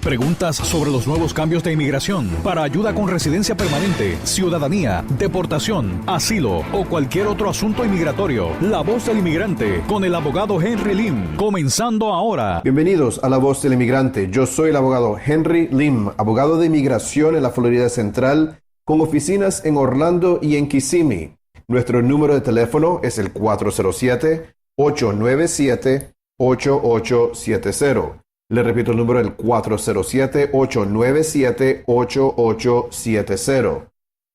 Preguntas sobre los nuevos cambios de inmigración, para ayuda con residencia permanente, ciudadanía, deportación, asilo o cualquier otro asunto inmigratorio. La Voz del Inmigrante con el abogado Henry Lim. Comenzando ahora. Bienvenidos a La Voz del Inmigrante. Yo soy el abogado Henry Lim, abogado de inmigración en la Florida Central, con oficinas en Orlando y en Kissimmee. Nuestro número de teléfono es el 407-897-8870. Le repito el número, el 407-897-8870.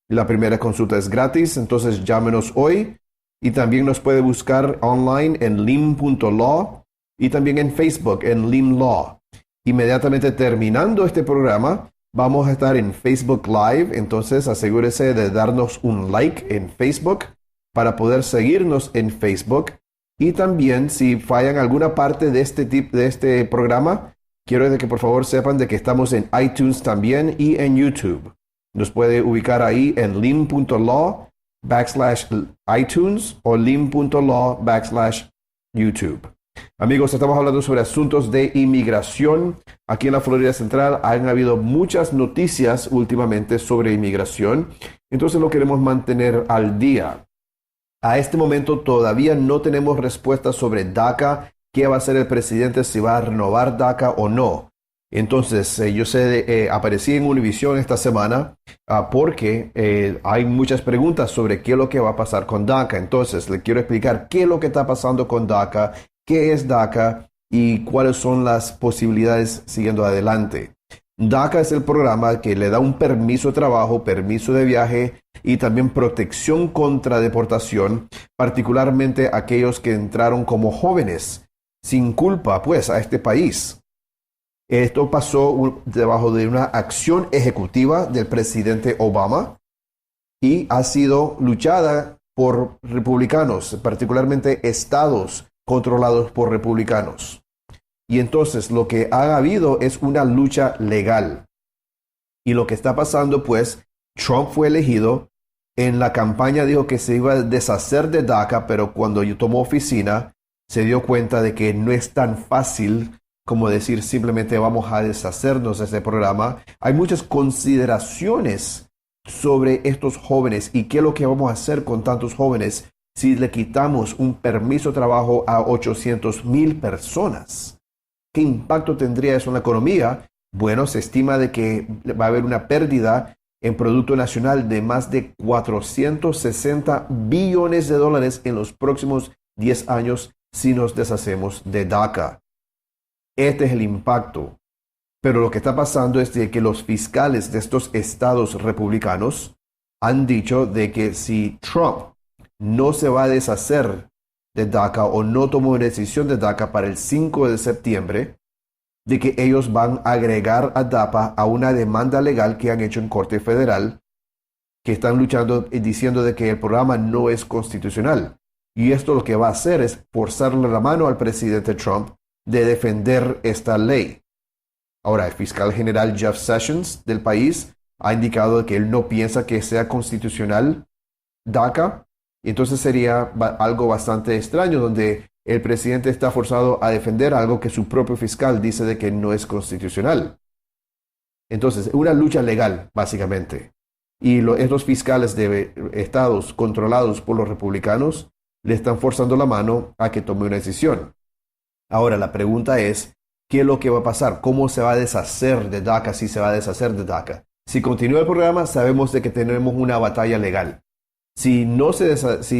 La primera consulta es gratis, entonces llámenos hoy. Y también nos puede buscar online en lim.law y también en Facebook en Lim Law. Inmediatamente terminando este programa, vamos a estar en Facebook Live, entonces asegúrese de darnos un like en Facebook para poder seguirnos en Facebook. Y también, si fallan alguna parte de este programa, quiero que por favor sepan de que estamos en iTunes también y en YouTube. Nos puede ubicar ahí en lim.law/iTunes o lim.law/YouTube. Amigos, estamos hablando sobre asuntos de inmigración. Aquí en la Florida Central han habido muchas noticias últimamente sobre inmigración. Entonces lo queremos mantener al día. A este momento todavía no tenemos respuesta sobre DACA, qué va a hacer el presidente, si va a renovar DACA o no. Entonces, yo aparecí en Univision esta semana porque hay muchas preguntas sobre qué es lo que va a pasar con DACA. Entonces, le quiero explicar qué es lo que está pasando con DACA, qué es DACA y cuáles son las posibilidades siguiendo adelante. DACA es el programa que le da un permiso de trabajo, permiso de viaje y también protección contra deportación, particularmente aquellos que entraron como jóvenes sin culpa, pues, a este país. Esto pasó debajo de una acción ejecutiva del presidente Obama y ha sido luchada por republicanos, particularmente estados controlados por republicanos. Y entonces lo que ha habido es una lucha legal. Y lo que está pasando, pues, Trump fue elegido. En la campaña dijo que se iba a deshacer de DACA, pero cuando tomó oficina, se dio cuenta de que no es tan fácil como decir simplemente vamos a deshacernos de este programa. Hay muchas consideraciones sobre estos jóvenes y qué es lo que vamos a hacer con tantos jóvenes si le quitamos un permiso de trabajo a 800,000 personas. ¿Qué impacto tendría eso en la economía? Bueno, se estima de que va a haber una pérdida en Producto Nacional de más de $460 billones en los próximos 10 años si nos deshacemos de DACA. Este es el impacto. Pero lo que está pasando es de que los fiscales de estos estados republicanos han dicho de que si Trump no se va a deshacer de DACA o no tomó una decisión de DACA para el 5 de septiembre, de que ellos van a agregar a DAPA a una demanda legal que han hecho en Corte Federal, que están luchando y diciendo de que el programa no es constitucional. Y esto lo que va a hacer es forzarle la mano al presidente Trump de defender esta ley. Ahora, el fiscal general Jeff Sessions del país ha indicado que él no piensa que sea constitucional DACA. Entonces sería algo bastante extraño donde el presidente está forzado a defender algo que su propio fiscal dice de que no es constitucional. Entonces, una lucha legal, básicamente. Y estos fiscales de estados controlados por los republicanos le están forzando la mano a que tome una decisión. Ahora, la pregunta es, ¿qué es lo que va a pasar? ¿Cómo se va a deshacer de DACA si se va a deshacer de DACA? Si continúa el programa, sabemos de que tenemos una batalla legal. Si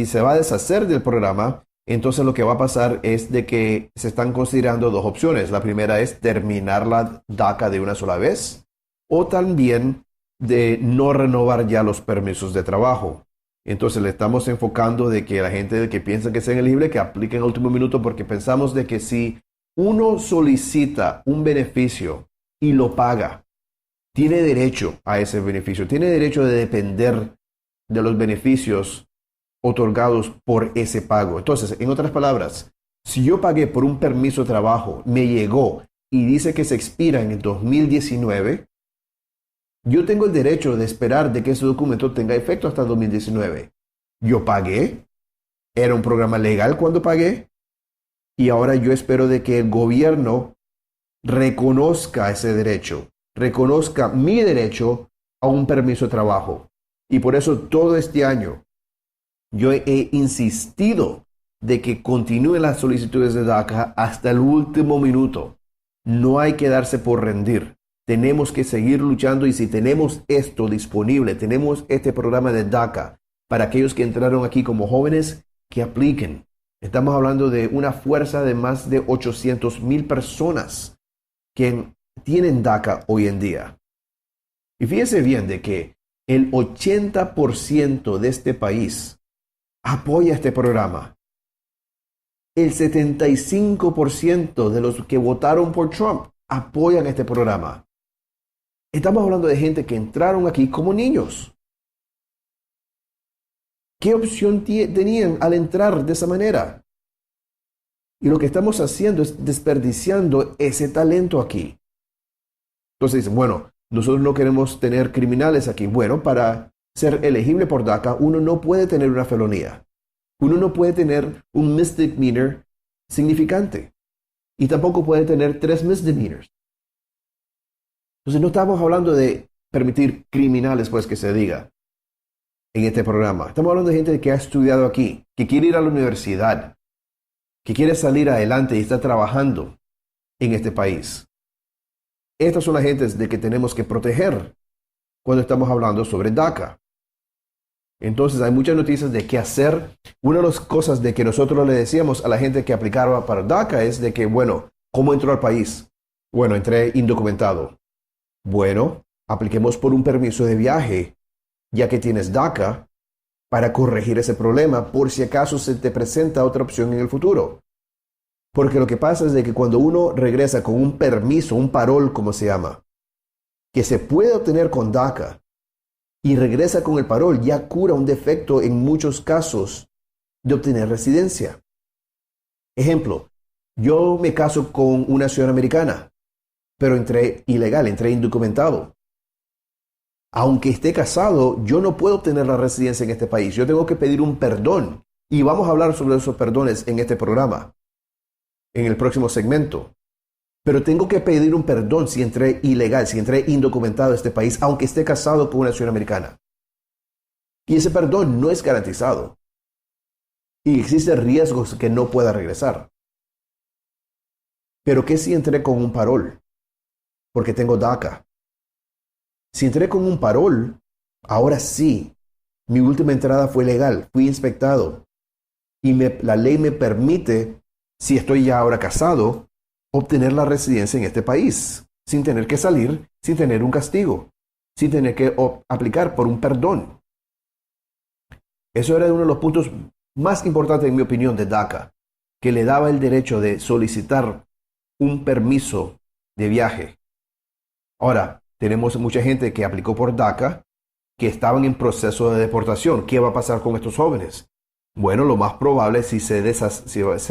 se va a deshacer del programa, entonces lo que va a pasar es de que se están considerando dos opciones. La primera es terminar la DACA de una sola vez o también de no renovar ya los permisos de trabajo. Entonces le estamos enfocando de que la gente que piensa que sean elegibles que apliquen al último minuto porque pensamos de que si uno solicita un beneficio y lo paga, tiene derecho a ese beneficio, tiene derecho de depender de los beneficios otorgados por ese pago. Entonces, en otras palabras, si yo pagué por un permiso de trabajo, me llegó y dice que se expira en el 2019, yo tengo el derecho de esperar de que ese documento tenga efecto hasta el 2019. Yo pagué, era un programa legal cuando pagué, y ahora yo espero de que el gobierno reconozca ese derecho, reconozca mi derecho a un permiso de trabajo. Y por eso todo este año yo he insistido de que continúen las solicitudes de DACA hasta el último minuto. No hay que darse por rendir. Tenemos que seguir luchando y si tenemos esto disponible, tenemos este programa de DACA para aquellos que entraron aquí como jóvenes, que apliquen. Estamos hablando de una fuerza de más de 800,000 personas que tienen DACA hoy en día. Y fíjense bien de que el 80% de este país apoya este programa. El 75% de los que votaron por Trump apoyan este programa. Estamos hablando de gente que entraron aquí como niños. ¿Qué opción tenían al entrar de esa manera? Y lo que estamos haciendo es desperdiciando ese talento aquí. Entonces dicen, bueno, nosotros no queremos tener criminales aquí. Bueno, para ser elegible por DACA, uno no puede tener una felonía. Uno no puede tener un misdemeanor significante. Y tampoco puede tener 3 misdemeanors. Entonces no estamos hablando de permitir criminales, pues que se diga en este programa. Estamos hablando de gente que ha estudiado aquí, que quiere ir a la universidad, que quiere salir adelante y está trabajando en este país. Estas son las gentes de que tenemos que proteger cuando estamos hablando sobre DACA. Entonces hay muchas noticias de qué hacer. Una de las cosas de que nosotros le decíamos a la gente que aplicaba para DACA es de que, bueno, ¿cómo entró al país? Bueno, entré indocumentado. Bueno, apliquemos por un permiso de viaje, ya que tienes DACA, para corregir ese problema por si acaso se te presenta otra opción en el futuro. Porque lo que pasa es de que cuando uno regresa con un permiso, un parol como se llama, que se puede obtener con DACA, y regresa con el parol, ya cura un defecto en muchos casos de obtener residencia. Ejemplo, yo me caso con una ciudadana americana, pero entré ilegal, entré indocumentado. Aunque esté casado, yo no puedo obtener la residencia en este país. Yo tengo que pedir un perdón. Y vamos a hablar sobre esos perdones en este programa, en el próximo segmento. Pero tengo que pedir un perdón si entré ilegal, si entré indocumentado a este país, aunque esté casado con una ciudadana americana. Y ese perdón no es garantizado. Y existen riesgos que no pueda regresar. Pero ¿qué si entré con un parol? Porque tengo DACA. Si entré con un parol, ahora sí, mi última entrada fue legal, fui inspectado. Y la ley me permite, si estoy ya ahora casado, obtener la residencia en este país, sin tener que salir, sin tener un castigo, sin tener que aplicar por un perdón. Eso era uno de los puntos más importantes, en mi opinión, de DACA, que le daba el derecho de solicitar un permiso de viaje. Ahora, tenemos mucha gente que aplicó por DACA que estaban en proceso de deportación. ¿Qué va a pasar con estos jóvenes? Bueno, lo más probable, si se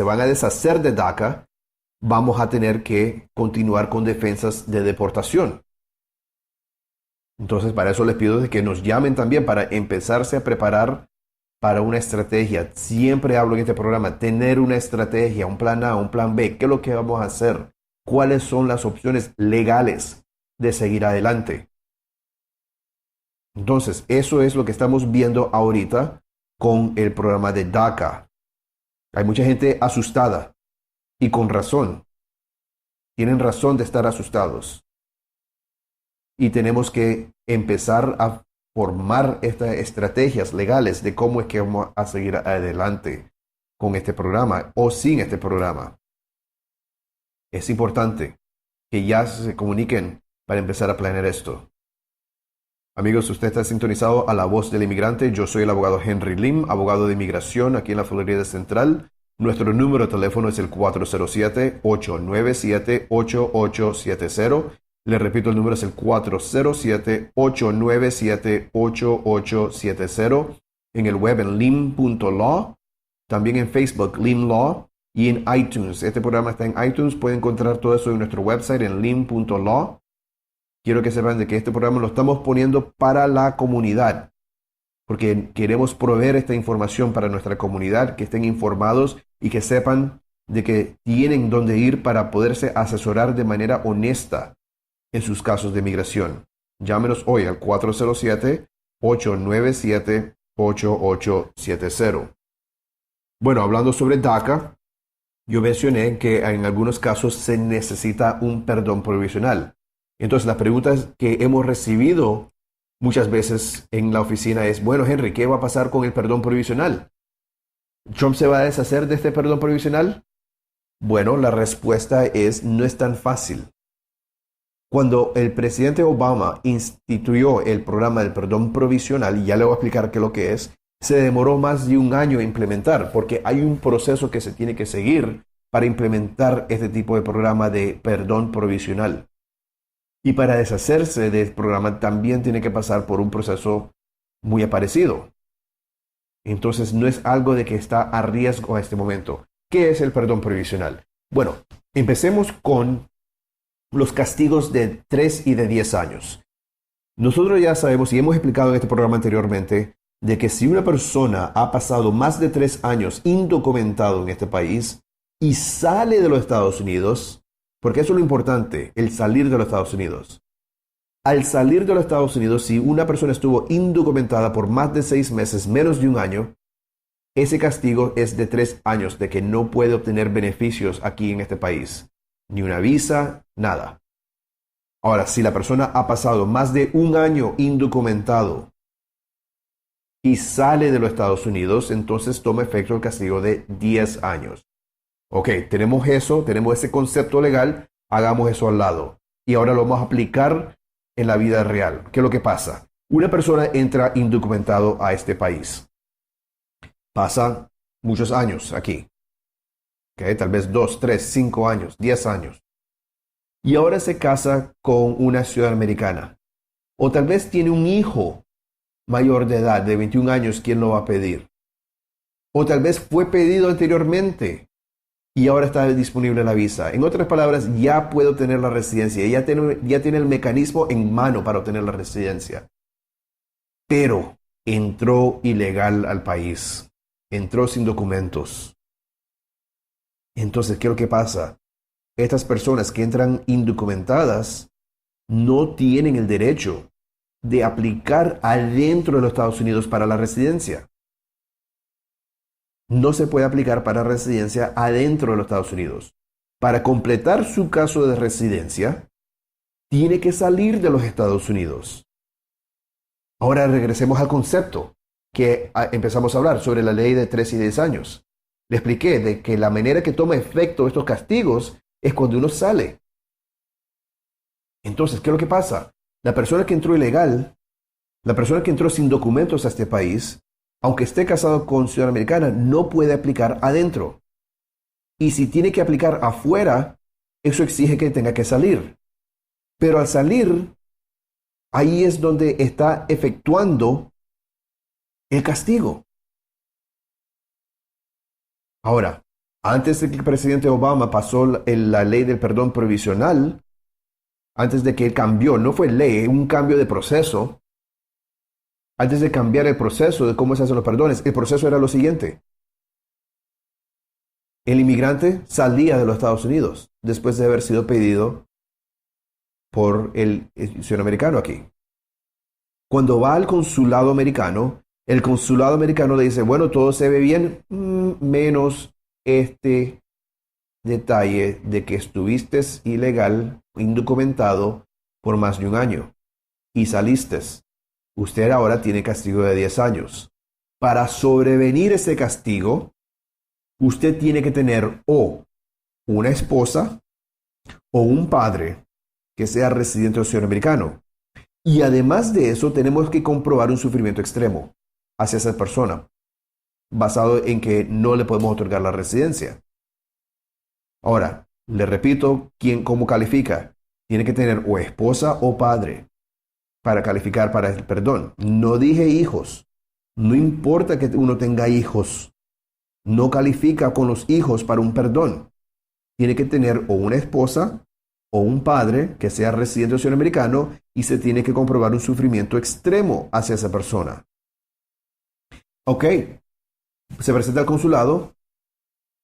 van a deshacer de DACA, vamos a tener que continuar con defensas de deportación. Entonces, para eso les pido de que nos llamen también para empezarse a preparar para una estrategia. Siempre hablo en este programa, tener una estrategia, un plan A, un plan B. ¿Qué es lo que vamos a hacer? ¿Cuáles son las opciones legales de seguir adelante? Entonces, eso es lo que estamos viendo ahorita con el programa de DACA. Hay mucha gente asustada y con razón. Tienen razón de estar asustados. Y tenemos que empezar a formar estas estrategias legales de cómo es que vamos a seguir adelante con este programa o sin este programa. Es importante que ya se comuniquen para empezar a planear esto. Amigos, usted está sintonizado a La Voz del Inmigrante. Yo soy el abogado Henry Lim, abogado de inmigración aquí en la Florida Central. Nuestro número de teléfono es el 407-897-8870. Le repito, el número es el 407-897-8870. En el web en lim.law. También en Facebook, Lim Law. Y en iTunes. Este programa está en iTunes. Pueden encontrar todo eso en nuestro website en lim.law. Quiero que sepan de que este programa lo estamos poniendo para la comunidad, porque queremos proveer esta información para nuestra comunidad, que estén informados y que sepan de que tienen dónde ir para poderse asesorar de manera honesta en sus casos de migración. Llámenos hoy al 407-897-8870. Bueno, hablando sobre DACA, yo mencioné que en algunos casos se necesita un perdón provisional. Entonces, las preguntas que hemos recibido muchas veces en la oficina es, bueno, Henry, ¿qué va a pasar con el perdón provisional? ¿Trump se va a deshacer de este perdón provisional? Bueno, la respuesta es, no es tan fácil. Cuando el presidente Obama instituyó el programa del perdón provisional, y ya le voy a explicar qué es lo que es, se demoró más de un año en implementar, porque hay un proceso que se tiene que seguir para implementar este tipo de programa de perdón provisional. Y para deshacerse del programa también tiene que pasar por un proceso muy parecido. Entonces no es algo de que está a riesgo a este momento. ¿Qué es el perdón provisional? Bueno, empecemos con los castigos de 3 y de 10 años. Nosotros ya sabemos y hemos explicado en este programa anteriormente de que si una persona ha pasado más de 3 años indocumentado en este país y sale de los Estados Unidos, porque eso es lo importante, el salir de los Estados Unidos. Al salir de los Estados Unidos, si una persona estuvo indocumentada por más de 6 meses, menos de un año, ese castigo es de 3 años, de que no puede obtener beneficios aquí en este país. Ni una visa, nada. Ahora, si la persona ha pasado más de un año indocumentado y sale de los Estados Unidos, entonces toma efecto el castigo de 10 años. Ok, tenemos eso, tenemos ese concepto legal, hagamos eso al lado. Y ahora lo vamos a aplicar en la vida real. ¿Qué es lo que pasa? Una persona entra indocumentado a este país. Pasa muchos años aquí. Okay, tal vez 2, 3, 5 años, 10 años. Y ahora se casa con una ciudadana americana. O tal vez tiene un hijo mayor de edad, de 21 años, ¿quién lo va a pedir? O tal vez fue pedido anteriormente y ahora está disponible la visa. En otras palabras, ya puede obtener la residencia, ya tiene el mecanismo en mano para obtener la residencia. Pero entró ilegal al país, entró sin documentos. Entonces, ¿qué es lo que pasa? Estas personas que entran indocumentadas no tienen el derecho de aplicar adentro de los Estados Unidos para la residencia. No se puede aplicar para residencia adentro de los Estados Unidos. Para completar su caso de residencia, tiene que salir de los Estados Unidos. Ahora regresemos al concepto que empezamos a hablar sobre la ley de 3 y 10 años. Le expliqué de que la manera que toma efecto estos castigos es cuando uno sale. Entonces, ¿qué es lo que pasa? La persona que entró ilegal, la persona que entró sin documentos a este país, aunque esté casado con ciudadana americana, no puede aplicar adentro. Y si tiene que aplicar afuera, eso exige que tenga que salir. Pero al salir, ahí es donde está efectuando el castigo. Ahora, antes de que el presidente Obama pasó la ley del perdón provisional, antes de que él cambió, no fue ley, un cambio de proceso. Antes de cambiar el proceso de cómo se hacen los perdones, el proceso era lo siguiente. El inmigrante salía de los Estados Unidos después de haber sido pedido por el ciudadano americano aquí. Cuando va al consulado americano, el consulado americano le dice, bueno, todo se ve bien, menos este detalle de que estuviste ilegal, indocumentado por más de un año y saliste. Usted ahora tiene castigo de 10 años. Para sobrevenir ese castigo, usted tiene que tener o una esposa o un padre que sea residente o ciudadano americano. Y además de eso, tenemos que comprobar un sufrimiento extremo hacia esa persona, basado en que no le podemos otorgar la residencia. Ahora, le repito, ¿cómo califica? Tiene que tener o esposa o padre para calificar para el perdón. No dije hijos. No importa que uno tenga hijos. No califica con los hijos para un perdón. Tiene que tener o una esposa o un padre que sea residente o ciudadano americano y se tiene que comprobar un sufrimiento extremo hacia esa persona. Ok, se presenta al consulado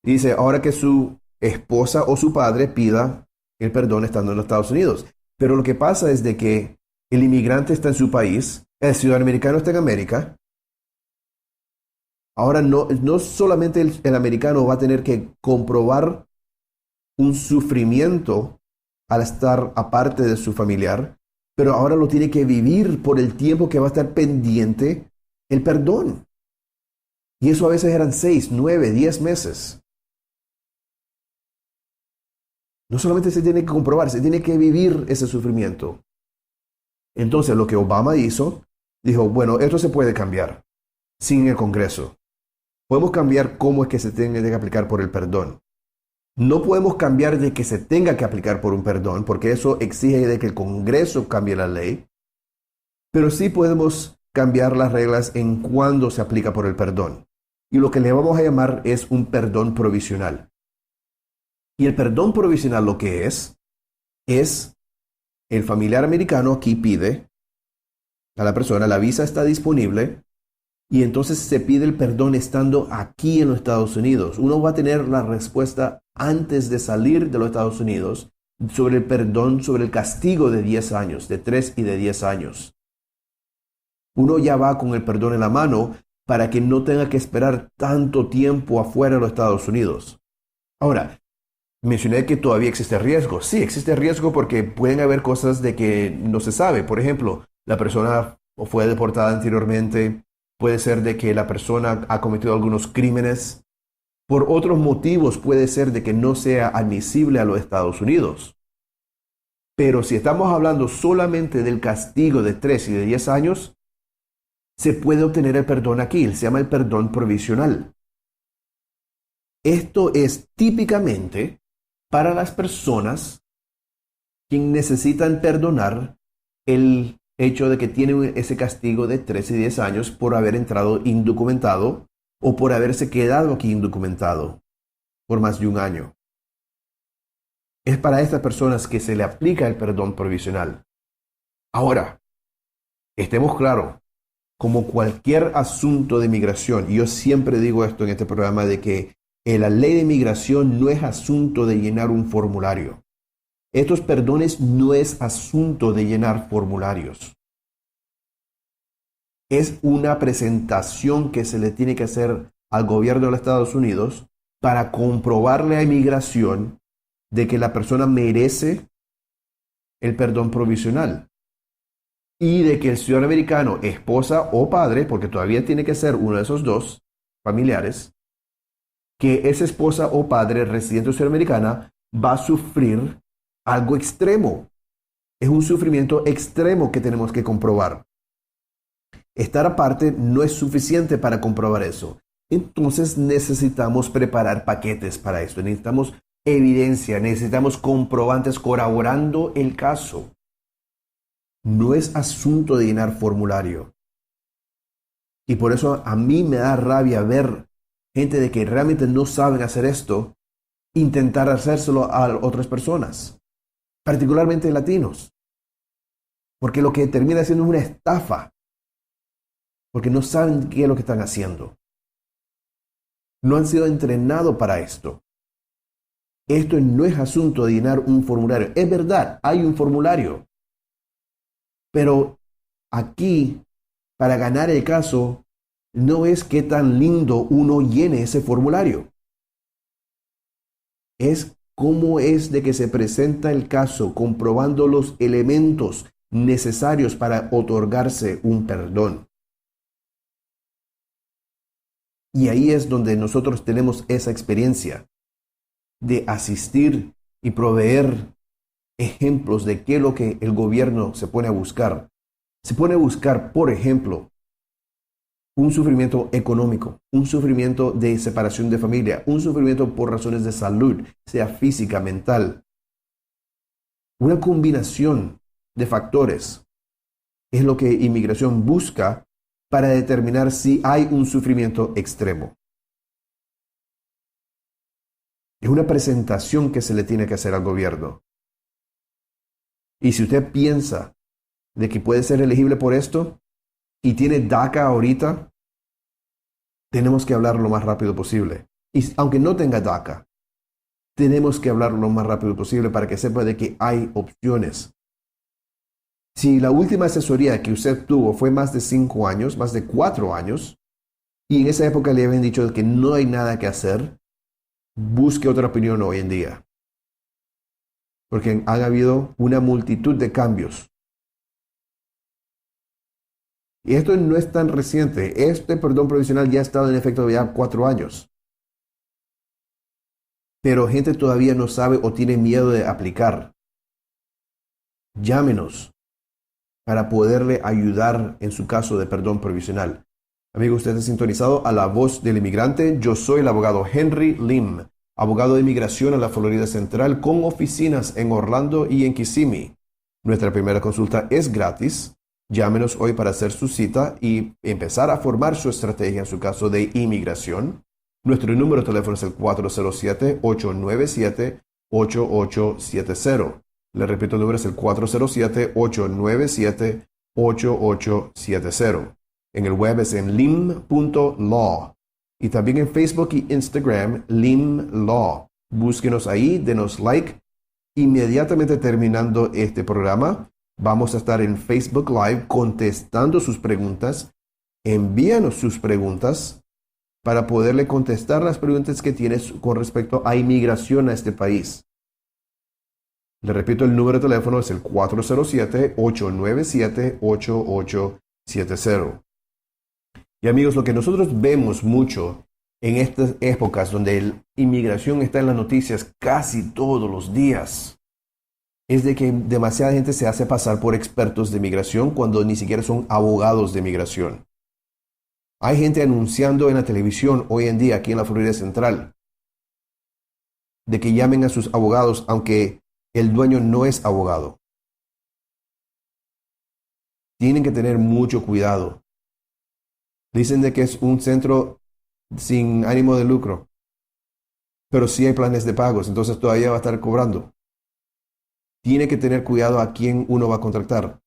Y dice, ahora que su esposa o su padre pida el perdón estando en los Estados Unidos. Pero lo que pasa es de que el inmigrante está en su país, el ciudadano americano está en América. Ahora no solamente el americano va a tener que comprobar un sufrimiento al estar aparte de su familiar, pero ahora lo tiene que vivir por el tiempo que va a estar pendiente el perdón. Y eso a veces eran 6, 9, 10 meses. No solamente se tiene que comprobar, se tiene que vivir ese sufrimiento. Entonces lo que Obama hizo, dijo, bueno, esto se puede cambiar sin el Congreso. Podemos cambiar cómo es que se tiene que aplicar por el perdón. No podemos cambiar de que se tenga que aplicar por un perdón, porque eso exige de que el Congreso cambie la ley, pero sí podemos cambiar las reglas en cuándo se aplica por el perdón. Y lo que le vamos a llamar es un perdón provisional. Y el perdón provisional lo que es el familiar americano aquí pide a la persona, la visa está disponible, y entonces se pide el perdón estando aquí en los Estados Unidos. Uno va a tener la respuesta antes de salir de los Estados Unidos sobre el perdón, sobre el castigo de 10 años, de 3 y de 10 años. Uno ya va con el perdón en la mano para que no tenga que esperar tanto tiempo afuera de los Estados Unidos. Ahora, mencioné que todavía existe riesgo. Sí, existe riesgo porque pueden haber cosas de que no se sabe. Por ejemplo, la persona fue deportada anteriormente. Puede ser de que la persona ha cometido algunos crímenes. Por otros motivos puede ser de que no sea admisible a los Estados Unidos. Pero si estamos hablando solamente del castigo de 3 y de 10 años, se puede obtener el perdón aquí. Se llama el perdón provisional. Esto es típicamente para las personas que necesitan perdonar el hecho de que tienen ese castigo de 13 y 10 años por haber entrado indocumentado o por haberse quedado aquí indocumentado por más de un año. Es para estas personas que se le aplica el perdón provisional. Ahora, estemos claros, como cualquier asunto de migración, y yo siempre digo esto en este programa, de que la ley de migración no es asunto de llenar un formulario. Estos perdones no es asunto de llenar formularios. Es una presentación que se le tiene que hacer al gobierno de los Estados Unidos para comprobarle a inmigración de que la persona merece el perdón provisional y de que el ciudadano americano, esposa o padre, porque todavía tiene que ser uno de esos dos familiares, que esa esposa o padre residente o ciudadana americana va a sufrir algo extremo. Es un sufrimiento extremo que tenemos que comprobar. Estar aparte no es suficiente para comprobar eso. Entonces necesitamos preparar paquetes para esto. Necesitamos evidencia, necesitamos comprobantes corroborando el caso. No es asunto de llenar formulario. Y por eso a mí me da rabia ver gente de que realmente no saben hacer esto, intentar hacérselo a otras personas, particularmente latinos. Porque lo que termina siendo una estafa, porque no saben qué es lo que están haciendo. No han sido entrenados para esto. Esto no es asunto de llenar un formulario. Es verdad, hay un formulario. Pero aquí, para ganar el caso, no es qué tan lindo uno llene ese formulario. Es cómo es de que se presenta el caso, comprobando los elementos necesarios para otorgarse un perdón. Y ahí es donde nosotros tenemos esa experiencia de asistir y proveer ejemplos de qué es lo que el gobierno se pone a buscar. Se pone a buscar, por ejemplo, un sufrimiento económico, un sufrimiento de separación de familia, un sufrimiento por razones de salud, sea física, mental. Una combinación de factores es lo que inmigración busca para determinar si hay un sufrimiento extremo. Es una presentación que se le tiene que hacer al gobierno. Y si usted piensa de que puede ser elegible por esto y tiene DACA ahorita, tenemos que hablar lo más rápido posible. Y aunque no tenga DACA, tenemos que hablar lo más rápido posible para que sepa de que hay opciones. Si la última asesoría que usted tuvo fue más de 5 años, más de 4 años, y en esa época le habían dicho que no hay nada que hacer, busque otra opinión hoy en día. Porque han habido una multitud de cambios. Y esto no es tan reciente. Este perdón provisional ya ha estado en efecto ya 4 años. Pero gente todavía no sabe o tiene miedo de aplicar. Llámenos para poderle ayudar en su caso de perdón provisional. Amigo, usted está sintonizado a La Voz del Inmigrante. Yo soy el abogado Henry Lim, abogado de inmigración en la Florida Central con oficinas en Orlando y en Kissimmee. Nuestra primera consulta es gratis. Llámenos hoy para hacer su cita y empezar a formar su estrategia en su caso de inmigración. Nuestro número de teléfono es el 407-897-8870. Le repito, el número es el 407-897-8870. En el web es en lim.law. Y también en Facebook y Instagram, Lim Law. Búsquenos ahí, denos like. Inmediatamente terminando este programa, vamos a estar en Facebook Live contestando sus preguntas. Envíanos sus preguntas para poderle contestar las preguntas que tienes con respecto a inmigración a este país. Le repito, el número de teléfono es el 407-897-8870. Y amigos, lo que nosotros vemos mucho en estas épocas donde la inmigración está en las noticias casi todos los días, es de que demasiada gente se hace pasar por expertos de migración cuando ni siquiera son abogados de migración. Hay gente anunciando en la televisión hoy en día aquí en la Florida Central de que llamen a sus abogados aunque el dueño no es abogado. Tienen que tener mucho cuidado. Dicen de que es un centro sin ánimo de lucro, pero sí hay planes de pagos, entonces todavía va a estar cobrando. Tiene que tener cuidado a quién uno va a contratar.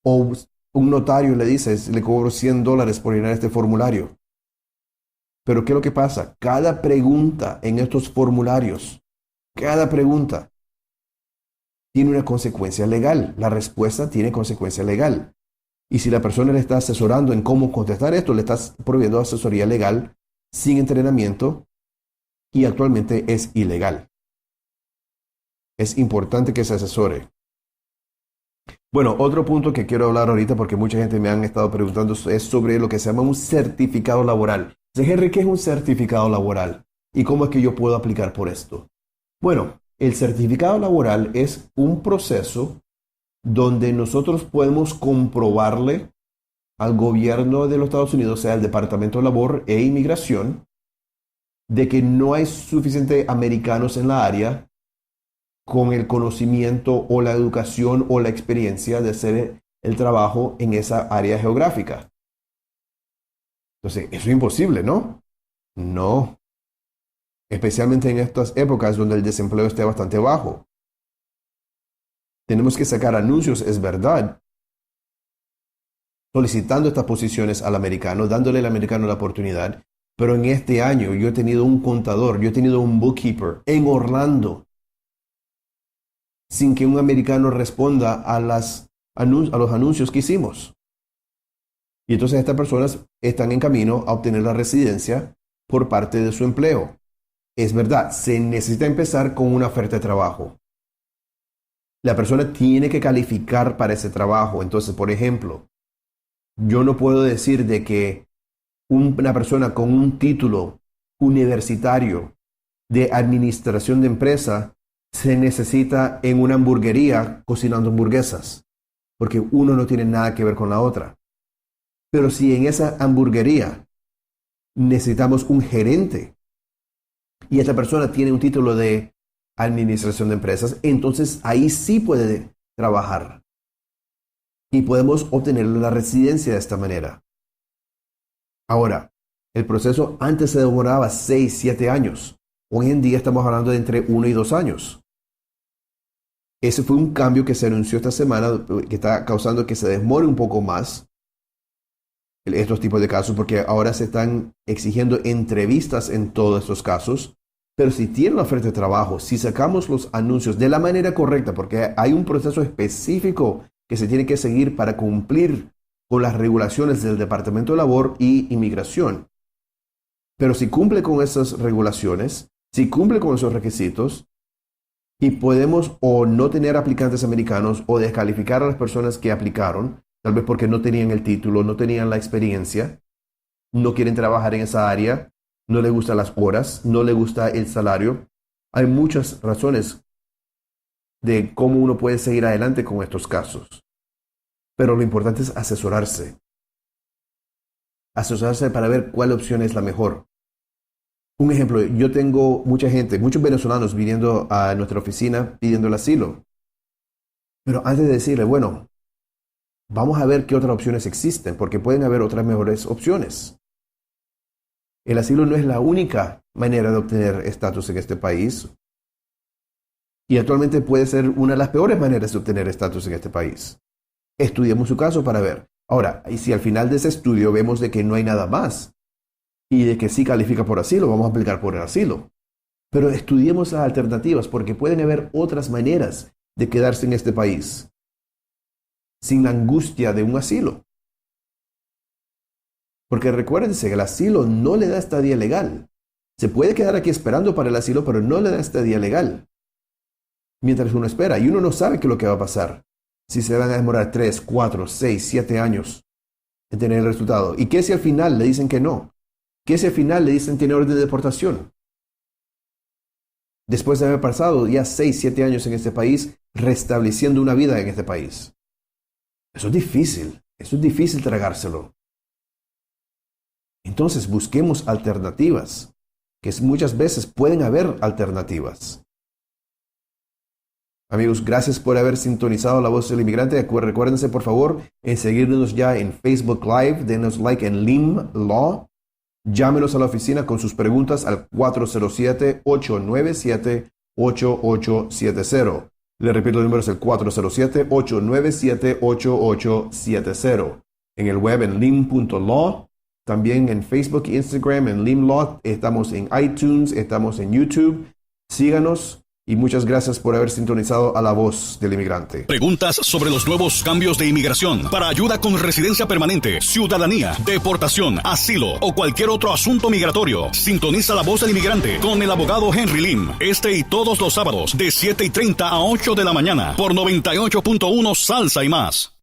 O un notario le dice, le cobro $100 por llenar este formulario. Pero ¿qué es lo que pasa? Cada pregunta en estos formularios, cada pregunta tiene una consecuencia legal. La respuesta tiene consecuencia legal. Y si la persona le está asesorando en cómo contestar esto, le estás proveyendo asesoría legal sin entrenamiento y actualmente es ilegal. Es importante que se asesore. Bueno, otro punto que quiero hablar ahorita porque mucha gente me han estado preguntando es sobre lo que se llama un certificado laboral. Henry, ¿qué es un certificado laboral? ¿Y cómo es que yo puedo aplicar por esto? Bueno, el certificado laboral es un proceso donde nosotros podemos comprobarle al gobierno de los Estados Unidos, sea el Departamento de Labor e Inmigración, de que no hay suficientes americanos en la área con el conocimiento o la educación o la experiencia de hacer el trabajo en esa área geográfica. Entonces, eso es imposible, ¿no? No. Especialmente en estas épocas donde el desempleo está bastante bajo. Tenemos que sacar anuncios, es verdad, solicitando estas posiciones al americano, dándole al americano la oportunidad. Pero en este año yo he tenido un contador, yo he tenido un bookkeeper en Orlando, sin que un americano responda a los anuncios que hicimos. Y entonces estas personas están en camino a obtener la residencia por parte de su empleo. Es verdad, se necesita empezar con una oferta de trabajo. La persona tiene que calificar para ese trabajo. Entonces, por ejemplo, yo no puedo decir de que una persona con un título universitario de administración de empresa se necesita en una hamburguería cocinando hamburguesas, porque uno no tiene nada que ver con la otra. Pero si en esa hamburguería necesitamos un gerente y esta persona tiene un título de administración de empresas, entonces ahí sí puede trabajar y podemos obtener la residencia de esta manera. Ahora, el proceso antes se demoraba 6, 7 años. Hoy en día estamos hablando de entre 1 y 2 años. Ese fue un cambio que se anunció esta semana que está causando que se demore un poco más. estos tipos de casos, porque ahora se están exigiendo entrevistas en todos estos casos. Pero si tienen la oferta de trabajo, si sacamos los anuncios de la manera correcta, porque hay un proceso específico que se tiene que seguir para cumplir con las regulaciones del Departamento de Labor y Inmigración. Pero si cumple con esas regulaciones, si cumple con esos requisitos, y podemos o no tener aplicantes americanos o descalificar a las personas que aplicaron, tal vez porque no tenían el título, no tenían la experiencia, no quieren trabajar en esa área, no les gustan las horas, no les gusta el salario. Hay muchas razones de cómo uno puede seguir adelante con estos casos. Pero lo importante es asesorarse. Asesorarse para ver cuál opción es la mejor. Un ejemplo, yo tengo mucha gente, muchos venezolanos viniendo a nuestra oficina pidiendo el asilo. Pero antes de decirle, bueno, vamos a ver qué otras opciones existen, porque pueden haber otras mejores opciones. El asilo no es la única manera de obtener estatus en este país. Y actualmente puede ser una de las peores maneras de obtener estatus en este país. Estudiemos su caso para ver. Ahora, y si al final de ese estudio vemos de que no hay nada más y de que sí califica por asilo, vamos a aplicar por el asilo. Pero estudiemos las alternativas porque pueden haber otras maneras de quedarse en este país sin la angustia de un asilo. Porque recuérdense que el asilo no le da estadía legal. Se puede quedar aquí esperando para el asilo, pero no le da estadía legal. Mientras uno espera, y uno no sabe qué es lo que va a pasar. Si se van a demorar 3, 4, 6, 7 años en tener el resultado. ¿Y qué si al final le dicen que no? ¿Qué si al final le dicen tiene orden de deportación? Después de haber pasado ya 6, 7 años en este país, restableciendo una vida en este país. Eso es difícil tragárselo. Entonces busquemos alternativas, que muchas veces pueden haber alternativas. Amigos, gracias por haber sintonizado La Voz del Inmigrante. Recuérdense, por favor, en seguirnos ya en Facebook Live. Denos like en LIM Law. Llámenos a la oficina con sus preguntas al 407-897-8870. Le repito, el número es el 407-897-8870. En el web en lim.law. También en Facebook e Instagram en LIM Law. Estamos en iTunes, estamos en YouTube. Síganos. Y muchas gracias por haber sintonizado a La Voz del Inmigrante. Preguntas sobre los nuevos cambios de inmigración para ayuda con residencia permanente, ciudadanía, deportación, asilo o cualquier otro asunto migratorio. Sintoniza La Voz del Inmigrante con el abogado Henry Lim. Y todos los sábados de 7:30 a 8 de la mañana por 98.1 Salsa y más.